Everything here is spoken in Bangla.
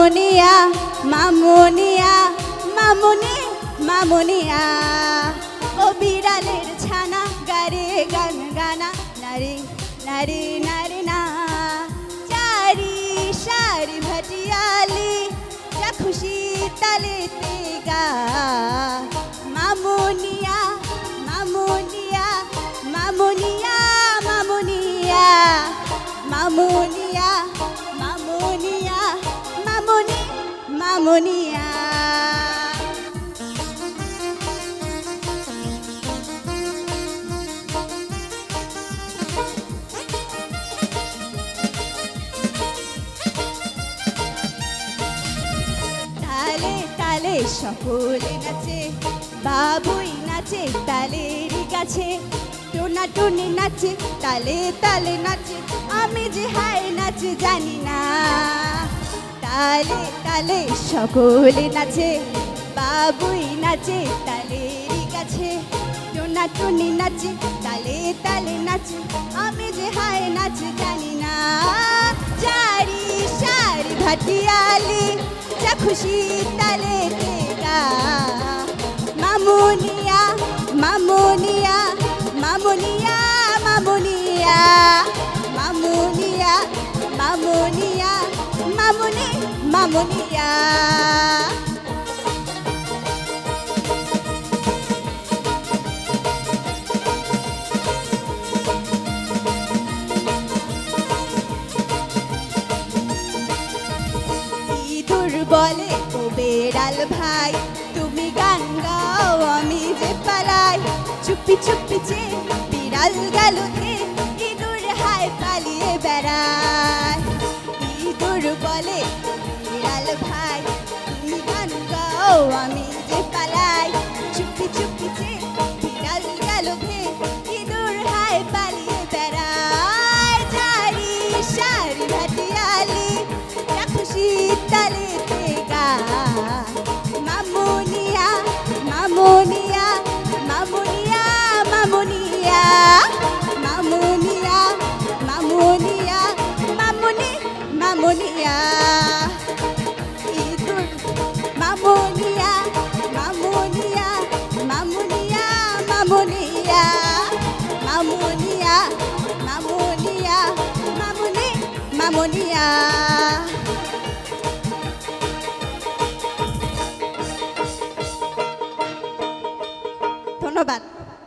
মামুনিয়া মামুনিয়া মামুনি মামুনিয়া ও বিড়ালের ছানা গারে গান গানা নারী নারী নারী না চারি সারি ভাটিয়ালি যা খুশি তালেতে গা মামুনিয়া মামুনিয়া মামুনিয়া মামুনিয়া মামুনিয়া মামুনিয়া মামুনি মামুনিয়া তালে তালে সকলে নাচে বাবুই নাচে তালের গাছে টোনা টুনি নাচে তালে তালে নাচে আমি যে হায় নাচ জানি না তালে তালে সকলে নাচে বাবুই নাচে তালের গাছে টোনা টুনি নাচে তালে তালে নাচে আমি যে হায় নাচ জানি না চারি সারি ভাটিয়ালি যা খুশি তালে গা মামুনিয়া মামুনিয়া মামুনিয়া মামুনিয়া মামুনিয়া মামুনিয়া মামুনি মামুনিয়া বলে ও বেড়াল ভাই তুমি গান গাও আমি যে পালাই চুপি চুপি যে বিড়াল গেল হে ইঁদুর হায় পালিয়ে বেড়ায় ইঁদুর বলে বিড়াল ভাই তুমি গান গাও আমি যে পালাই চুপি চুপি যে বিড়াল গেল হে ইঁদুর হায় পালিয়ে বেড়ায় চারি সারি ভাটিয়ালি যা খুশি তালে মামুনিয়া মামুনিয়া মামুনিয়া মামুনিয়া মামুনিয়া মামুনিয়া মামুনি মামুনিয়া ইঁদুর মামুনিয়া মামুনিয়া মামুনিয়া মামুনিয়া মামুনিয়া মামুনিয়া মামুনি মামুনিয়া ধন্যবাদ।